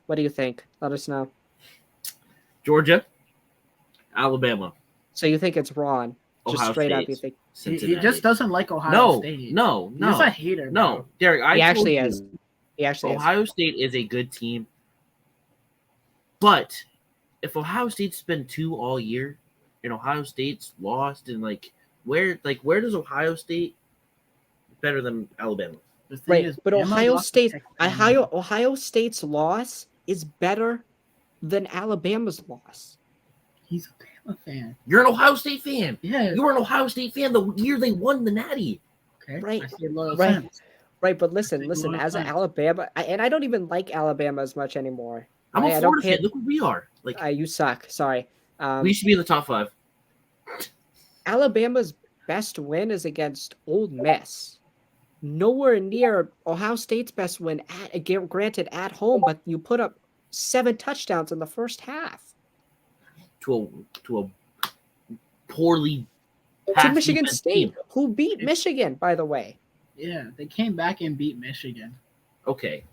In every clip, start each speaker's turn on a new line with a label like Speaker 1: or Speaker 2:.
Speaker 1: What do you think? Let us know.
Speaker 2: Georgia, Alabama,
Speaker 1: So you think it's Ron? Just
Speaker 2: Ohio
Speaker 1: straight up, you
Speaker 2: State,
Speaker 1: think
Speaker 3: He
Speaker 2: Cincinnati.
Speaker 3: just doesn't like Ohio
Speaker 2: No,
Speaker 3: State.
Speaker 2: no,
Speaker 3: He's just a
Speaker 2: no,
Speaker 3: hater,
Speaker 2: no,
Speaker 3: bro.
Speaker 2: Derek. I
Speaker 1: he
Speaker 2: told
Speaker 1: actually
Speaker 2: you,
Speaker 1: is? He actually is.
Speaker 2: Ohio State is a good team, but if Ohio State's been 2 all year, and Ohio State's lost, and where does Ohio State better than Alabama?
Speaker 3: The thing
Speaker 1: Right,
Speaker 3: is,
Speaker 1: but
Speaker 3: Bama
Speaker 1: Ohio
Speaker 3: lost to
Speaker 1: State,
Speaker 3: Texas
Speaker 1: Ohio State's loss is better than Alabama's loss.
Speaker 3: He's a Bama fan.
Speaker 2: You're an Ohio State fan.
Speaker 3: Yeah.
Speaker 2: You were an Ohio State fan the year they won the Natty.
Speaker 3: Okay.
Speaker 1: Right.
Speaker 3: I say loyal
Speaker 1: Right.
Speaker 3: fans.
Speaker 1: Right, but listen,
Speaker 3: loyal
Speaker 1: as an
Speaker 3: fans.
Speaker 1: Alabama, and I don't even like Alabama as much anymore.
Speaker 2: I'm
Speaker 1: right?
Speaker 2: a
Speaker 1: I don't
Speaker 2: Florida
Speaker 1: pay.
Speaker 2: fan. Look where we are.
Speaker 1: You suck. Sorry.
Speaker 2: We should be in the top 5.
Speaker 1: Alabama's best win is against Ole Miss. Nowhere near Ohio State's best win. Granted, at home, but you put up 7 touchdowns in the first half
Speaker 2: To a poorly
Speaker 1: to Michigan
Speaker 2: defense
Speaker 1: State,
Speaker 2: team.
Speaker 1: who beat Michigan, by the way.
Speaker 3: Yeah, they came back and beat Michigan.
Speaker 2: Okay,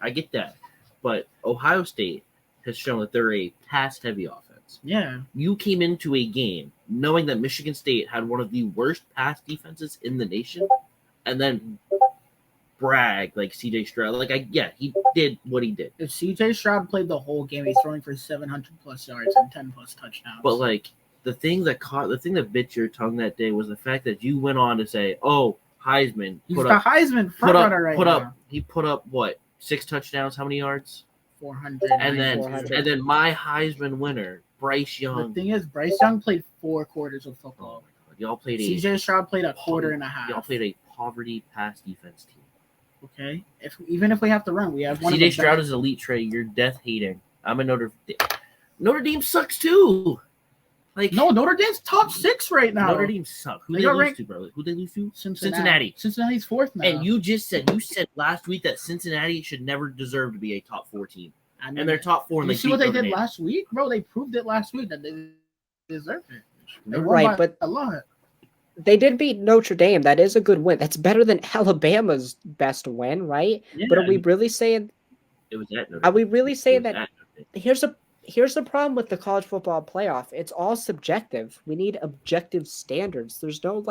Speaker 2: I get that, but Ohio State has shown that they're a pass-heavy offense.
Speaker 3: Yeah.
Speaker 2: You came into a game knowing that Michigan State had one of the worst pass defenses in the nation, and then brag like C.J. Stroud. He did what he did.
Speaker 3: If C.J. Stroud played the whole game, he's throwing for 700 plus yards and 10 plus touchdowns.
Speaker 2: But the thing that bit your tongue that day was the fact that you went on to say, "Oh, Heisman,
Speaker 3: he's the Heisman front runner right now.
Speaker 2: He put up what 6 touchdowns? How many yards?
Speaker 3: 400.
Speaker 2: And then my Heisman winner, Bryce Young.
Speaker 3: The thing is, Bryce Young played 4 quarters of football.
Speaker 2: Oh my God, y'all played
Speaker 3: C.J. Stroud played a quarter and a half.
Speaker 2: Y'all played a poverty pass defense team.
Speaker 3: Okay, even if we have to run, we have one.
Speaker 2: C.J. Stroud is elite. Trey, you're death hating. I'm a Notre Dame sucks too.
Speaker 3: Notre Dame's top 6 right now.
Speaker 2: Notre Dame sucks. Who they lose to, bro? Who they lose to? Cincinnati.
Speaker 3: Cincinnati's 4th now.
Speaker 2: And you said last week that Cincinnati should never deserve to be a top 4 team. And they're top 4.
Speaker 3: You see what they did last week, bro? They proved it last week that they deserve it. They won
Speaker 1: Right,
Speaker 3: by
Speaker 1: but
Speaker 3: a lot.
Speaker 1: they did beat Notre Dame. That is a good win. That's better than Alabama's best win, right?
Speaker 3: Yeah.
Speaker 1: But are we really saying?
Speaker 2: It was at Notre Dame.
Speaker 1: Are we really saying
Speaker 2: It was
Speaker 1: that?
Speaker 2: at Notre Dame.
Speaker 1: Here's the problem with the college football playoff. It's all subjective. We need objective standards. There's no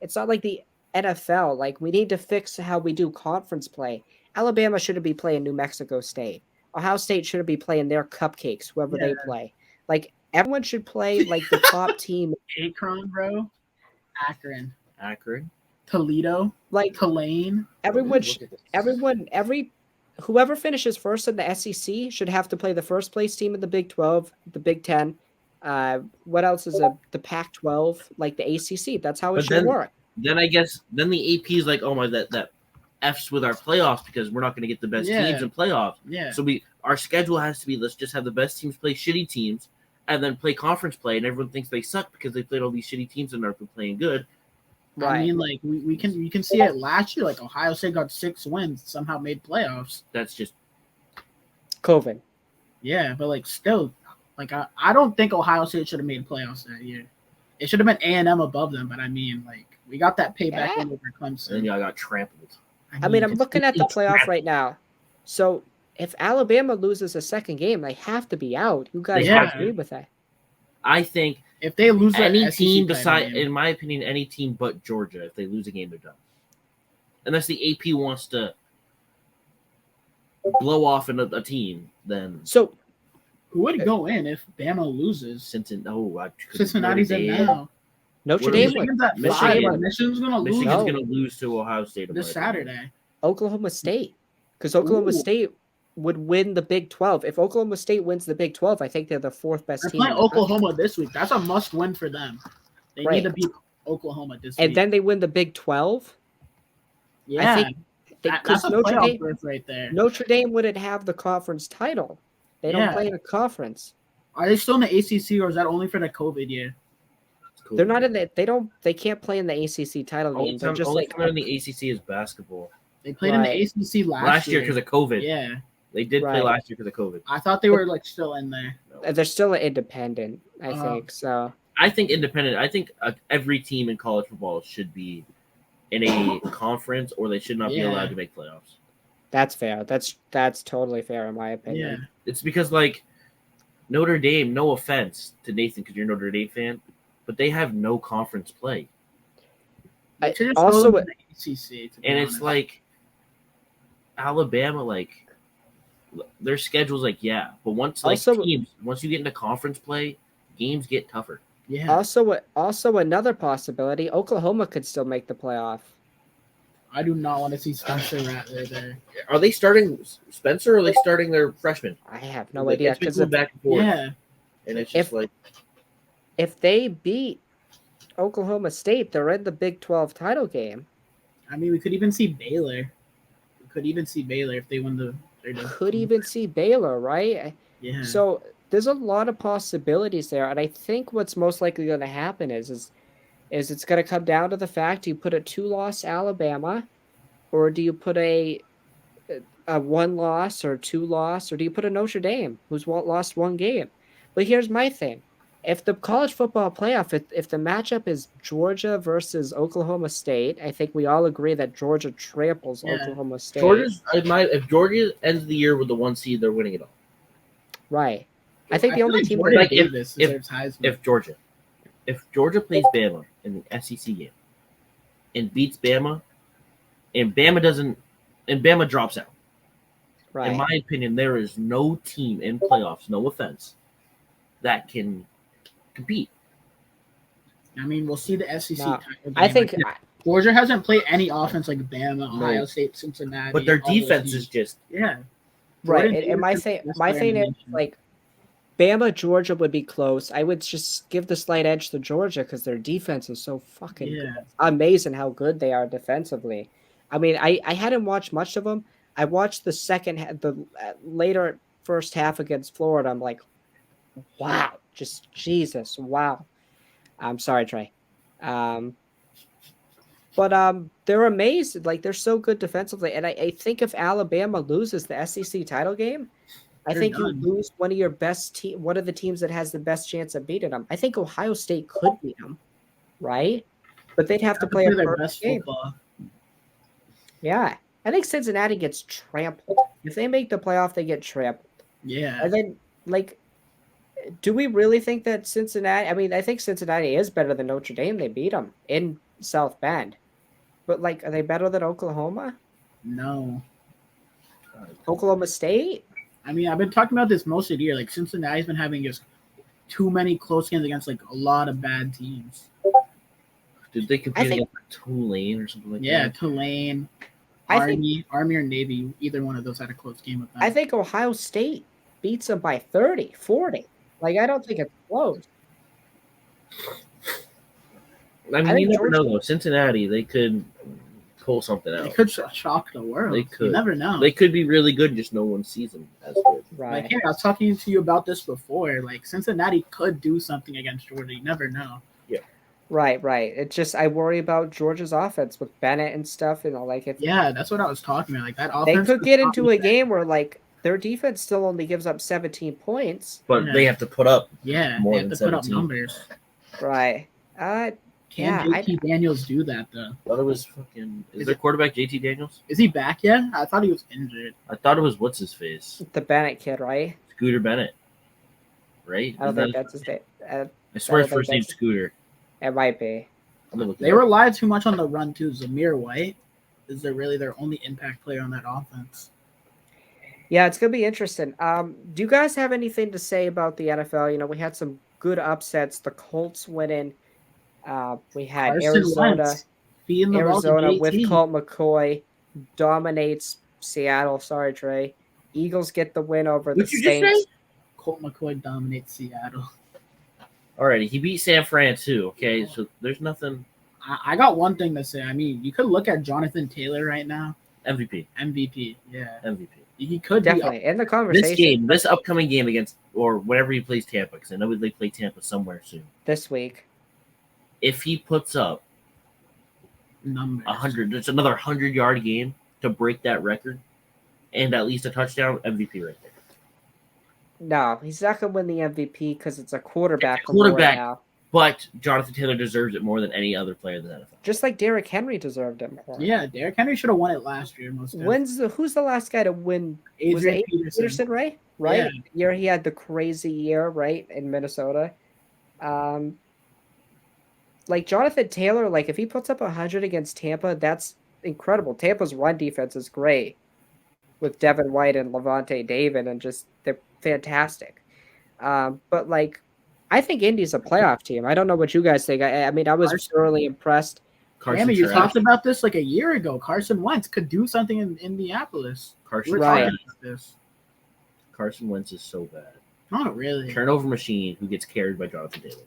Speaker 1: It's not like the NFL. We need to fix how we do conference play. Alabama shouldn't be playing New Mexico State. Ohio State shouldn't be playing their cupcakes, whoever they play. Everyone should play the top team.
Speaker 3: Akron, bro. Akron. Toledo. Tulane.
Speaker 1: Whoever finishes first in the SEC should have to play the first place team in the Big 12, the Big 10. What else is the Pac-12, the ACC? That's how it should work.
Speaker 2: Then I guess the AP is like, oh my, that F's with our playoffs because we're not going to get the best teams in playoffs.
Speaker 3: Yeah.
Speaker 2: So our schedule has to be, let's just have the best teams play shitty teams and then play conference play, and everyone thinks they suck because they played all these shitty teams and are playing good.
Speaker 3: Right. I mean, we can see it last year. Ohio State got 6 wins, somehow made playoffs.
Speaker 2: That's just
Speaker 1: COVID.
Speaker 3: Yeah, but still, I don't think Ohio State should have made playoffs that year. It should have been A&M above them, but I mean, we got that payback over Clemson.
Speaker 2: And y'all got trampled.
Speaker 1: I'm looking at the playoff right now. So if Alabama loses a second game, they have to be out. You guys agree with that?
Speaker 2: I think
Speaker 3: if they lose
Speaker 2: any team in my opinion, any team but Georgia, if they lose a game, they're done. Unless the AP wants to blow off a team, then
Speaker 1: so
Speaker 3: who would go in if Bama loses?
Speaker 2: Cincinnati's
Speaker 3: in now.
Speaker 1: Notre Dame.
Speaker 3: Michigan's going to lose.
Speaker 2: Michigan's going to lose to Ohio State
Speaker 3: this Saturday.
Speaker 1: Oklahoma State, because Oklahoma State would win the Big 12. If Oklahoma State wins the Big 12, I think they're the 4th best team.
Speaker 3: They're playing Oklahoma this week. That's a must-win for them. They need to beat Oklahoma this week.
Speaker 1: And then they win the Big 12.
Speaker 3: Yeah,
Speaker 1: I think
Speaker 3: that's a playoff berth right there.
Speaker 1: Notre Dame wouldn't have the conference title. They don't play in a conference.
Speaker 3: Are they still in the ACC, or is that only for the COVID year?
Speaker 1: They're not in the. They can't play in the ACC title game. They're just
Speaker 2: only in the ACC is basketball.
Speaker 3: They played in the ACC last year
Speaker 2: because of COVID.
Speaker 3: Yeah,
Speaker 2: they did play last year because of COVID.
Speaker 3: I thought they were still in there.
Speaker 1: They're still independent. I think so.
Speaker 2: I think independent. I think every team in college football should be in a conference, or they should not be allowed to make playoffs.
Speaker 1: That's fair. That's totally fair in my
Speaker 3: Yeah.
Speaker 1: opinion.
Speaker 2: It's because like Notre Dame, no offense to Nathan because you're a Notre Dame fan, but they have no conference play.
Speaker 3: They should just
Speaker 1: also-
Speaker 3: go to the ACC, to be
Speaker 2: And it's
Speaker 3: honest.
Speaker 2: like Alabama, like their schedule's like, yeah, but once like
Speaker 1: Also-
Speaker 2: once you get into conference play, games get tougher.
Speaker 3: yeah.
Speaker 1: Also another possibility, Oklahoma could still make the playoff.
Speaker 3: I do not want to see Spencer Rattler there.
Speaker 2: Are they starting Spencer or are they starting their freshman?
Speaker 1: I have no
Speaker 2: Like,
Speaker 1: idea
Speaker 2: it's been
Speaker 1: because
Speaker 2: going back and forth,
Speaker 3: Yeah.
Speaker 2: and it's just
Speaker 1: If-
Speaker 2: like
Speaker 1: if they beat Oklahoma State, they're in the Big 12 title game.
Speaker 3: I mean, we could even see Baylor. We could even see Baylor if they win the.
Speaker 1: Could even see Baylor, right?
Speaker 3: Yeah.
Speaker 1: So there's a lot of possibilities there, and I think what's most likely going to happen is it's going to come down to the fact: do you put a 2-loss Alabama, or do you put a 1-loss or 2-loss, or do you put a Notre Dame who's lost one game? But here's my thing: if the college football playoff, if the matchup is Georgia versus Oklahoma State, I think we all agree that Georgia tramples
Speaker 3: Yeah.
Speaker 1: Oklahoma State.
Speaker 2: if Georgia ends the year with the 1 seed, they're winning it all.
Speaker 1: Right. I think the
Speaker 3: feel
Speaker 1: only
Speaker 3: like
Speaker 1: team
Speaker 3: Jordan
Speaker 2: like, if-
Speaker 3: Davis
Speaker 2: if-
Speaker 3: deserves Heisman.
Speaker 2: If Georgia plays Bama in the SEC game and beats Bama, and Bama drops out.
Speaker 1: right.
Speaker 2: In my opinion, there is no team in playoffs, no offense, that can compete.
Speaker 3: I mean, we'll see the SEC.
Speaker 1: No,
Speaker 3: title game.
Speaker 1: I think
Speaker 3: Like, Georgia hasn't played any offense like Bama, Ohio State, Cincinnati.
Speaker 2: But their
Speaker 3: all those
Speaker 2: defense
Speaker 3: teams.
Speaker 2: is just
Speaker 3: Yeah.
Speaker 1: right.
Speaker 3: Jordan
Speaker 1: And my
Speaker 3: Davis
Speaker 1: thing,
Speaker 3: is the best
Speaker 1: my
Speaker 3: player
Speaker 1: thing
Speaker 3: in the
Speaker 1: is
Speaker 3: nation.
Speaker 1: like Bama, Georgia would be close. I would just give the slight edge to Georgia because their defense is so fucking
Speaker 3: Yeah.
Speaker 1: amazing how good they are defensively. I mean, I hadn't watched much of them. I watched the the later first half against Florida. I'm like, wow, just Jesus, wow. I'm sorry, Trey. But they're amazing. Like they're so good defensively, and I think if Alabama loses the SEC title game, I
Speaker 3: They're
Speaker 1: think
Speaker 3: done.
Speaker 1: you lose one of your best one of the teams that has the best chance of beating them. I think Ohio State could beat them, right? But they'd have to play a
Speaker 3: their
Speaker 1: perfect
Speaker 3: best
Speaker 1: game.
Speaker 3: football.
Speaker 1: Yeah, I think Cincinnati gets trampled. If they make the playoff, they get trampled.
Speaker 3: Yeah.
Speaker 1: And then, like, do we really think that Cincinnati? I mean, I think Cincinnati is better than Notre Dame. They beat them in South Bend. But, like, are they better than Oklahoma?
Speaker 3: No.
Speaker 1: Oklahoma State?
Speaker 3: I mean, I've been talking about this most of the year. Like, Cincinnati's been having just too many close games against, like, a lot of bad teams.
Speaker 2: did they compete
Speaker 1: think-
Speaker 2: against Tulane or something like
Speaker 3: Yeah,
Speaker 2: that?
Speaker 3: Tulane,
Speaker 1: I think
Speaker 3: Army or Navy, either one of those had a close game with them.
Speaker 1: I think Ohio State beats them by 30, 40. Like, I don't think it's close.
Speaker 2: I mean,
Speaker 1: I
Speaker 2: you
Speaker 1: think
Speaker 2: never know
Speaker 1: Georgia-
Speaker 2: though. Cincinnati, they could pull something
Speaker 3: They
Speaker 2: out.
Speaker 3: could shock the world.
Speaker 2: They
Speaker 3: You
Speaker 2: could.
Speaker 3: never know.
Speaker 2: They could be really good, just no one sees them as good.
Speaker 1: Right.
Speaker 3: Like, yeah, I was talking to you about this before. Like, Cincinnati could do something against Georgia. You never know.
Speaker 1: Right. It's just I worry about Georgia's offense with Bennett and stuff. You know, like if
Speaker 3: Yeah, that's what I was talking about. Like, that
Speaker 1: they
Speaker 3: offense.
Speaker 1: could get into a game where like their defense still only gives up 17 points.
Speaker 2: But
Speaker 3: Yeah.
Speaker 2: they have to put up.
Speaker 3: Yeah,
Speaker 2: more
Speaker 3: they have
Speaker 2: than
Speaker 3: to put up
Speaker 2: 17.
Speaker 3: numbers.
Speaker 1: Right.
Speaker 3: Can
Speaker 1: Yeah,
Speaker 3: JT Daniels do that, though?
Speaker 2: I thought it was fucking. Is
Speaker 3: Is
Speaker 2: their
Speaker 3: it-
Speaker 2: quarterback JT Daniels?
Speaker 3: Is he back yet? I thought he was injured.
Speaker 2: I thought it was what's his face,
Speaker 1: The Bennett kid, right?
Speaker 2: Scooter Bennett, right?
Speaker 1: I don't
Speaker 2: Isn't
Speaker 1: think
Speaker 2: that-
Speaker 1: that's his name.
Speaker 2: I swear
Speaker 1: I
Speaker 2: his
Speaker 1: don't
Speaker 2: first
Speaker 1: think
Speaker 2: name's
Speaker 1: that's-
Speaker 2: Scooter.
Speaker 1: It might be.
Speaker 2: I'm gonna look it
Speaker 3: They
Speaker 2: up.
Speaker 3: rely too much on the run, too. Zamir White is really their only impact player on that offense.
Speaker 1: Yeah, it's gonna be interesting. Do you guys have anything to say about the NFL? You know, we had some good upsets. The Colts winning. We had
Speaker 3: Carson
Speaker 1: Arizona.
Speaker 3: Wentz feeding the ball to
Speaker 1: Arizona with
Speaker 3: JT.
Speaker 1: Colt McCoy dominates Seattle. Sorry, Trey. Eagles get the win over the
Speaker 2: What'd you just
Speaker 1: Saints.
Speaker 2: say?
Speaker 3: Colt McCoy dominates Seattle.
Speaker 2: Alrighty, he beat San Fran too. Okay, so there's nothing.
Speaker 3: I got one thing to say. I mean, you could look at Jonathan Taylor right now.
Speaker 2: MVP.
Speaker 3: MVP. Yeah.
Speaker 2: MVP.
Speaker 3: He could
Speaker 1: Definitely in the
Speaker 2: This
Speaker 1: conversation
Speaker 2: game, this upcoming game against, or whenever he plays Tampa, because I know they play Tampa somewhere soon.
Speaker 1: this week.
Speaker 2: If he puts up
Speaker 3: be numbers.
Speaker 2: 100, it's another 100-yard game to break that record, and at least a touchdown, MVP right there.
Speaker 1: No, he's not gonna win the MVP because it's a quarterback.
Speaker 2: It's a quarterback.
Speaker 1: award now.
Speaker 2: But Jonathan Taylor deserves it more than any other player in the NFL.
Speaker 1: Just like Derrick Henry deserved it more.
Speaker 3: Yeah, Derrick Henry should have won it last year.
Speaker 1: Who's the last guy to win? Was it
Speaker 3: Adrian
Speaker 1: Peterson, right? Right. Year he had the crazy year, right, in Minnesota. Like Jonathan Taylor, like if he puts up 100 against Tampa, that's incredible. Tampa's run defense is great with Devin White and Levante David, and just they're fantastic. But like, I think Indy's a playoff team. I don't know what you guys think. I mean, I was thoroughly impressed.
Speaker 3: Sammy, you talked about this like a year ago. Carson Wentz could do something in Indianapolis.
Speaker 2: Carson Wentz is so bad.
Speaker 3: Not really.
Speaker 2: Turnover machine who gets carried by Jonathan Taylor.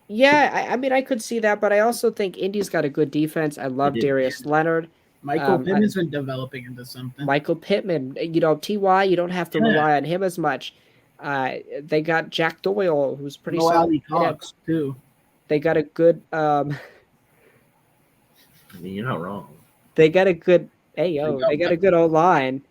Speaker 1: Yeah, I mean, I could see that, but I also think Indy's got a good defense. I love Darius Leonard.
Speaker 3: Michael Pittman's been developing into something.
Speaker 1: Michael Pittman, T.Y., you don't have to rely on him as much. They got Jack Doyle, who's pretty solid.
Speaker 3: Cox, too.
Speaker 1: They got a good
Speaker 2: I mean, you're not wrong.
Speaker 1: They got a good they got a good O-line.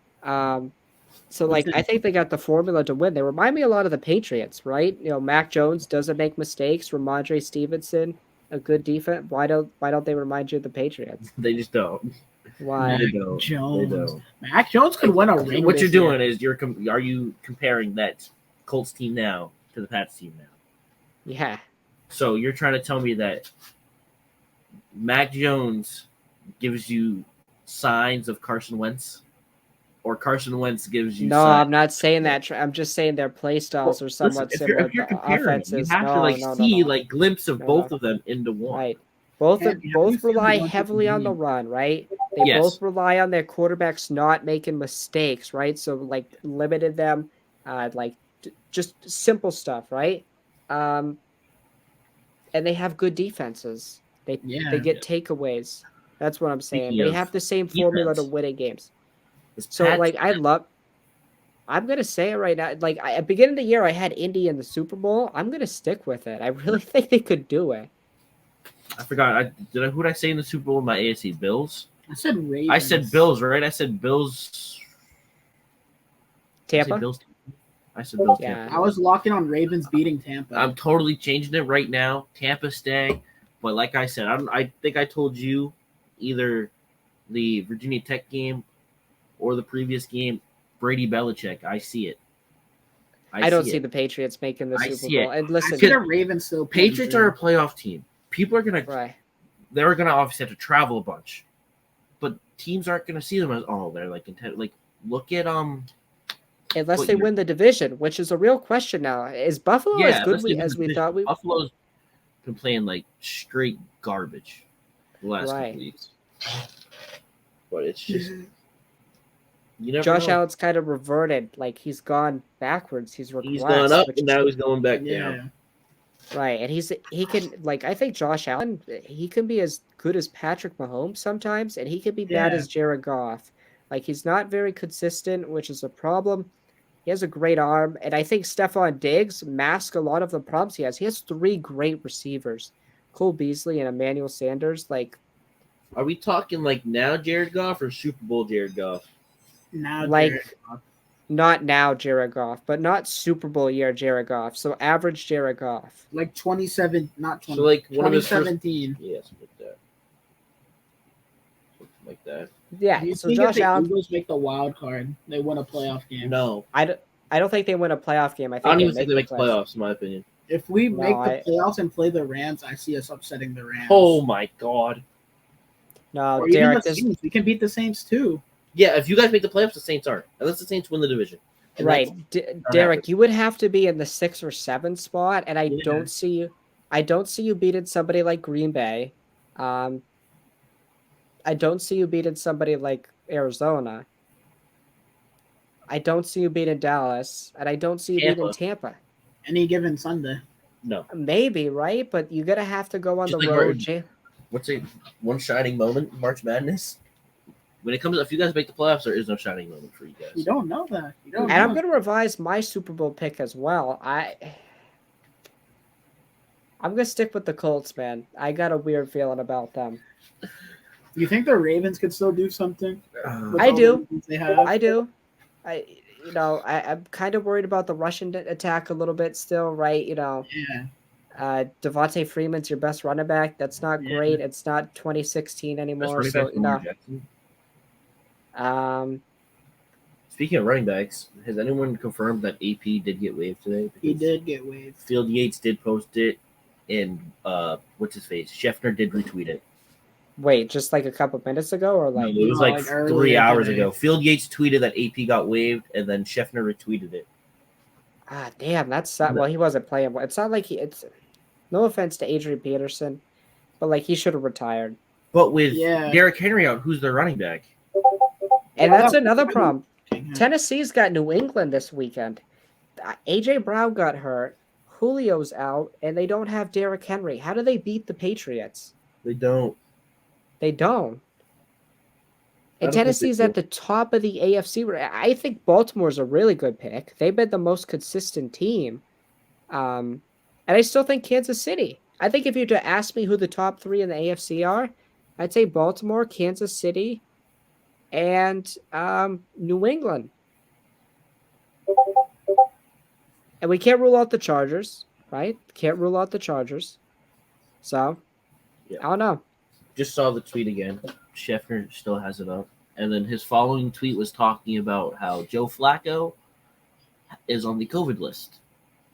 Speaker 1: So, like, I think they got the formula to win. They remind me a lot of the Patriots, right? Mac Jones doesn't make mistakes. Ramondre Stevenson, a good defense. Why don't they remind you of the Patriots?
Speaker 2: They just don't.
Speaker 1: Why?
Speaker 2: They don't.
Speaker 3: Jones. Mac Jones could win a ring.
Speaker 2: What you're doing is are you comparing that Colts team now to the Pats team now?
Speaker 1: Yeah.
Speaker 2: So you're trying to tell me that Mac Jones gives you signs of Carson Wentz? Or Carson Wentz gives you.
Speaker 1: No, I'm not saying that. I'm just saying their play styles are somewhat similar.
Speaker 2: If you're comparing, you have to see like glimpse of both of them into one.
Speaker 1: Right. Both rely heavily on the run, right? They both rely on their quarterbacks not making mistakes, right? So like limited them, just simple stuff, right? And they have good defenses. They get takeaways. That's what I'm saying. They have the same formula to winning games. So, like, I'm going to say it right now. Like, at the beginning of the year, I had Indy in the Super Bowl. I'm going to stick with it. I really think they could do it.
Speaker 2: I forgot. Who did I say in the Super Bowl? My AFC Bills?
Speaker 3: I said Ravens.
Speaker 2: I said Bills, right? I said Bills.
Speaker 1: Tampa?
Speaker 2: I said Bills.
Speaker 1: Yeah.
Speaker 2: Tampa.
Speaker 3: I was locking on Ravens beating Tampa.
Speaker 2: I'm totally changing it right now. Tampa stay. But like I said, I think I told you either the Virginia Tech game or the previous game, Brady Belichick. I see it.
Speaker 1: I don't see the Patriots making the Super Bowl. And listen,
Speaker 3: the Ravens still.
Speaker 2: Patriots are a playoff team. People are gonna. They're gonna obviously have to travel a bunch, but teams aren't gonna see them as they're like intent. Like look at
Speaker 1: Unless they win the division, which is a real question now. Is Buffalo as good as we thought we?
Speaker 2: Buffalo's been playing like straight garbage the last couple weeks, but it's just.
Speaker 1: Josh Allen's kind of reverted, like he's gone backwards. He's regressed.
Speaker 2: He's gone up and now he's going back down.
Speaker 1: Right, and he can I think Josh Allen, he can be as good as Patrick Mahomes sometimes, and he can be bad as Jared Goff. Like he's not very consistent, which is a problem. He has a great arm, and I think Stephon Diggs masks a lot of the problems he has. He has 3 great receivers, Cole Beasley and Emmanuel Sanders. Like,
Speaker 2: are we talking like now Jared Goff or Super Bowl Jared Goff?
Speaker 1: Not now Jared Goff, but not Super Bowl year Jared Goff. So average Jared Goff.
Speaker 3: Like 27, not 20.
Speaker 2: So like
Speaker 3: 2017.
Speaker 2: Something like that.
Speaker 1: Yeah. So Josh Allen.
Speaker 3: Eagles make the wild card. They win a playoff game.
Speaker 2: No,
Speaker 1: I don't think they win a playoff game. I
Speaker 2: don't even think they make playoffs, in my opinion.
Speaker 3: If we make the playoffs and play the Rams, I see us upsetting the Rams.
Speaker 2: Oh my god.
Speaker 1: No,
Speaker 3: or
Speaker 1: Derek.
Speaker 3: We can beat the Saints too.
Speaker 2: Yeah, if you guys make the playoffs, the Saints aren't. Unless the Saints win the division.
Speaker 1: Right. Derek, you would have to be in the 6 or 7 spot, and I don't see you beating somebody like Green Bay. I don't see you beating somebody like Arizona. I don't see you beating Dallas, and I don't see you beating Tampa.
Speaker 3: Any given Sunday.
Speaker 2: No.
Speaker 1: Maybe, right? But you're going to have to go on the road.
Speaker 2: What's one shining moment in March Madness? When it comes, if you guys make the playoffs, there is no shining moment for you guys.
Speaker 3: You don't know that.
Speaker 1: I'm going to revise my Super Bowl pick as well. I'm going to stick with the Colts, man. I got a weird feeling about them.
Speaker 3: You think the Ravens could still do something?
Speaker 1: I do. I'm kind of worried about the Russian attack a little bit still, right?
Speaker 3: Yeah.
Speaker 1: Devontae Freeman's your best running back. That's not
Speaker 3: Yeah.
Speaker 1: great. It's not 2016
Speaker 2: Best
Speaker 1: anymore.
Speaker 2: running
Speaker 1: So
Speaker 2: back
Speaker 1: you
Speaker 2: Lamar
Speaker 1: know,
Speaker 2: Jackson. Speaking of running backs, has anyone confirmed that AP did get waived today?
Speaker 3: He
Speaker 2: Because
Speaker 3: did get waived.
Speaker 2: Field Yates did post it, and what's his face? Scheffner did retweet it.
Speaker 1: wait, just like a couple minutes ago, or
Speaker 2: No,
Speaker 1: like
Speaker 2: it was like
Speaker 3: earlier
Speaker 2: 3 hours
Speaker 3: today.
Speaker 2: ago. Field Yates tweeted that AP got waived, and then Scheffner retweeted it.
Speaker 1: damn, that's not, well, he wasn't playing. It's not like it's no offense to Adrian Peterson, but like he should have retired.
Speaker 2: But with
Speaker 3: Yeah.
Speaker 2: Derrick Henry out, who's their running back?
Speaker 1: And
Speaker 3: Well,
Speaker 1: that's
Speaker 3: that-
Speaker 1: another problem.
Speaker 3: Yeah.
Speaker 1: Tennessee's got New England this weekend. AJ Brown got hurt. Julio's out, and they don't have Derrick Henry. How do they beat the Patriots?
Speaker 2: They don't.
Speaker 1: They don't.
Speaker 2: I
Speaker 1: And
Speaker 2: don't think they
Speaker 1: Tennessee's
Speaker 2: do.
Speaker 1: at the top of the AFC. I think Baltimore's a really good pick. They've been the most consistent team. And I still think Kansas City. I think if you were to ask me who the top 3 in the AFC are, I'd say Baltimore, Kansas City, and New England. And we can't rule out the Chargers, right? Can't rule out the Chargers. So,
Speaker 2: Yeah.
Speaker 1: I don't know.
Speaker 2: Just saw the tweet again. Scheffner still has it up. And then his following tweet was talking about how Joe Flacco is on the COVID list.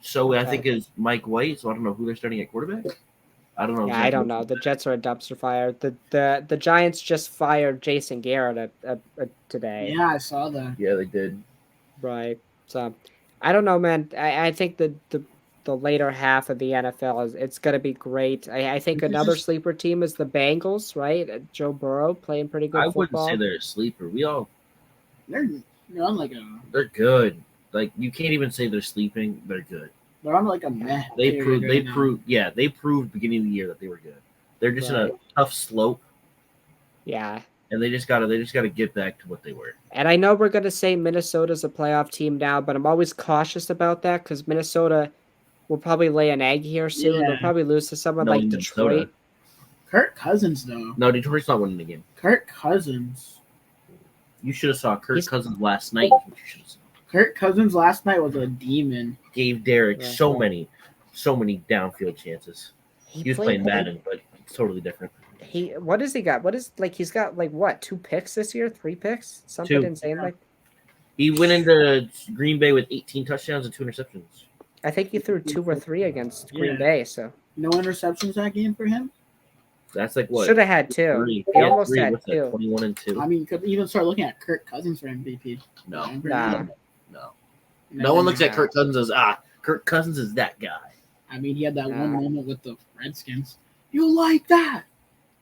Speaker 2: So I think is Mike White. So I don't know who they're starting at quarterback. I don't know.
Speaker 1: Yeah, I don't know. The Jets are a dumpster fire. The Giants just fired Jason Garrett today.
Speaker 3: Yeah, I saw that.
Speaker 2: Yeah, they did.
Speaker 1: Right. So I don't know, man. I think the later half of the NFL it's going to be great. I think
Speaker 3: This
Speaker 1: another
Speaker 3: is-
Speaker 1: sleeper team is the Bengals, right? Joe Burrow playing pretty good
Speaker 2: I
Speaker 1: football.
Speaker 2: wouldn't say they're a sleeper.
Speaker 3: They're on like a
Speaker 2: They're good. Like you can't even say they're sleeping. They're good.
Speaker 3: they're on like a meh.
Speaker 2: They
Speaker 3: period
Speaker 2: proved. They
Speaker 3: right now.
Speaker 2: proved. Yeah, they proved beginning of the year that they were good. They're just in a
Speaker 1: Right.
Speaker 2: tough slope,
Speaker 1: Yeah.
Speaker 2: and they just gotta get back to what they were.
Speaker 1: And I know we're going to say Minnesota's a playoff team now, but I'm always cautious about that because Minnesota will probably lay an egg here soon.
Speaker 3: Yeah.
Speaker 1: They'll probably lose to someone
Speaker 2: No,
Speaker 1: like
Speaker 2: Minnesota.
Speaker 1: Detroit.
Speaker 3: Kirk Cousins though.
Speaker 2: No, Detroit's not winning the game.
Speaker 3: Kirk Cousins.
Speaker 2: You should have saw Kirk
Speaker 1: He's-
Speaker 2: Cousins last night. You should have
Speaker 3: Kirk Cousins last night was a demon.
Speaker 2: gave Derek
Speaker 1: Yeah.
Speaker 2: so many downfield chances. He was playing Madden, but it's totally different.
Speaker 1: What has he got? What is like he's got like what 2 picks this year? 3 picks? Something
Speaker 2: 2.
Speaker 1: insane like.
Speaker 2: He went into Green Bay with 18 touchdowns and 2 interceptions.
Speaker 1: I think he threw 2 or 3 against Green
Speaker 3: Yeah.
Speaker 1: Bay. So
Speaker 3: No interceptions that game for him.
Speaker 2: That's like what?
Speaker 1: should have had 2.
Speaker 2: 3.
Speaker 1: He almost
Speaker 2: three.
Speaker 1: had
Speaker 2: What's that,
Speaker 1: 2.
Speaker 2: 21 and 2.
Speaker 3: I mean, you could even start looking at Kirk Cousins for MVP.
Speaker 2: No.
Speaker 1: Nah.
Speaker 2: No one looks at
Speaker 1: Nah.
Speaker 2: Kirk Cousins as Kirk Cousins is that guy.
Speaker 3: I mean, he had that
Speaker 1: Nah.
Speaker 3: one moment with the Redskins. You like that?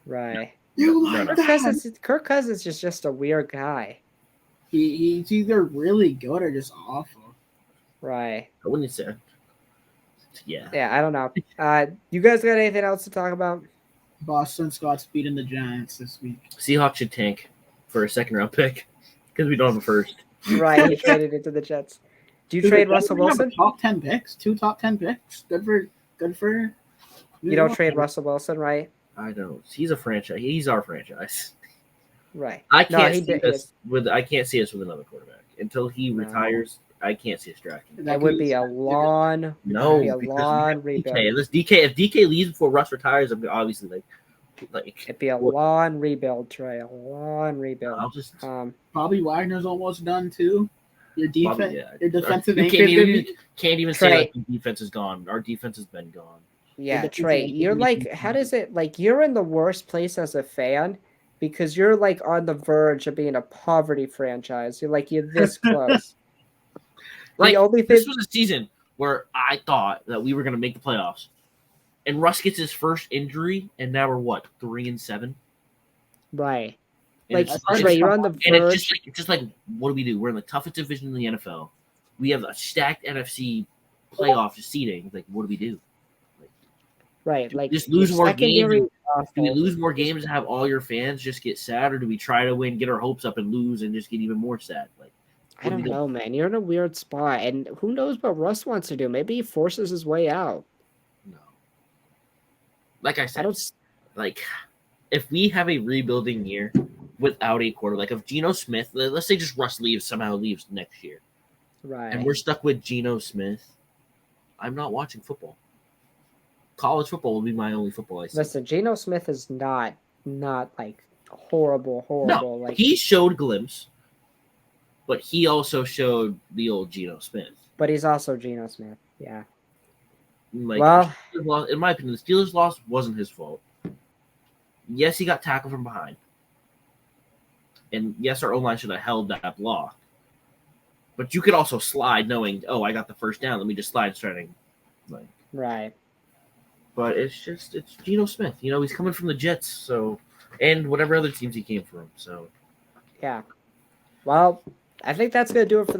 Speaker 1: Right.
Speaker 3: You
Speaker 2: No,
Speaker 3: like
Speaker 2: no.
Speaker 3: that?
Speaker 1: Kirk Cousins is just a weird guy.
Speaker 3: He's either really good or just awful.
Speaker 1: Right.
Speaker 2: I wouldn't say. Yeah.
Speaker 1: Yeah, I don't know. You guys got anything else to talk about?
Speaker 3: Boston Scott's beating the Giants this week.
Speaker 2: Seahawks should tank for a second round pick because we don't have a first.
Speaker 1: Right, he traded it to the Jets. Do you
Speaker 3: Dude,
Speaker 1: trade
Speaker 3: the Jets
Speaker 1: Russell
Speaker 3: have
Speaker 1: Wilson?
Speaker 3: Top 10 picks. 2 top 10 picks. Good for.
Speaker 1: You don't trade Russell Wilson, right?
Speaker 2: I don't. He's a franchise. He's our franchise.
Speaker 1: Right.
Speaker 2: I
Speaker 1: No,
Speaker 2: can't
Speaker 1: he
Speaker 2: see
Speaker 1: did-
Speaker 2: us with. I can't see us with another quarterback until he
Speaker 1: No.
Speaker 2: retires. I can't see us drafting. him.
Speaker 1: That would be a long,
Speaker 2: No,
Speaker 1: be a
Speaker 2: because we
Speaker 1: long
Speaker 2: have
Speaker 1: rebuild.
Speaker 2: DK. Unless if DK leaves before Russ retires, I'm obviously like
Speaker 1: It'd be a long rebuild, Trey. A long rebuild.
Speaker 2: I'll just
Speaker 3: Bobby Wagner's almost done too. Your defense,
Speaker 2: Bobby, yeah.
Speaker 3: your defensive
Speaker 2: You
Speaker 3: end
Speaker 2: can't
Speaker 3: could
Speaker 2: even,
Speaker 3: be-
Speaker 2: can't even
Speaker 1: Trey.
Speaker 2: say like, the defense is gone. Our defense has been gone.
Speaker 1: Yeah,
Speaker 3: the
Speaker 1: Trey,
Speaker 3: defense
Speaker 1: you're
Speaker 3: is
Speaker 1: like,
Speaker 3: making
Speaker 1: how does it, like, you're in the worst place as a fan because you're like on the verge of being a poverty franchise. You're this close.
Speaker 2: Like
Speaker 1: the only thing,
Speaker 2: this was a season where I thought that we were going to make the playoffs, and Russ gets his first injury, and now we're what 3-7.
Speaker 1: right?
Speaker 2: And
Speaker 1: Like,
Speaker 2: it's just
Speaker 1: Trey, you're on the
Speaker 2: and
Speaker 1: verge.
Speaker 2: it's just like what do we do? We're in the toughest division in the NFL. We have a stacked NFC playoff seeding. Like what do we do?
Speaker 1: Right, like
Speaker 2: Just lose
Speaker 1: your
Speaker 2: more
Speaker 1: secondary
Speaker 2: games. Do we
Speaker 1: awful.
Speaker 2: lose more games and have all your fans just get sad, or do we try to win, get our hopes up, and lose and just get even more sad? Like
Speaker 1: I don't know, man. You're in a weird spot, and who knows what Russ wants to do? Maybe he forces his way out.
Speaker 2: no. Like I
Speaker 1: I
Speaker 2: said,
Speaker 1: don't. s-
Speaker 2: like if we have a rebuilding year without a quarter, like if Geno Smith, let's say just Russ somehow leaves next year, and
Speaker 1: Right.
Speaker 2: we're stuck with Geno Smith, I'm not watching football. college football will be my only football I see.
Speaker 1: Listen, Geno Smith is not like horrible.
Speaker 2: No,
Speaker 1: Like
Speaker 2: he showed glimpse, but he also showed the old Geno Smith.
Speaker 1: but he's also Geno Smith. Yeah.
Speaker 2: Like,
Speaker 1: Well,
Speaker 2: in my opinion, the Steelers' loss wasn't his fault. Yes, he got tackled from behind. And yes, our O-line should have held that block. But you could also slide knowing, oh, I got the first down. Let me just slide starting. Like,
Speaker 1: right.
Speaker 2: but it's Geno Smith. You know, he's coming from the Jets, so and whatever other teams he came from. So
Speaker 1: Yeah. Well, I think that's gonna do it for the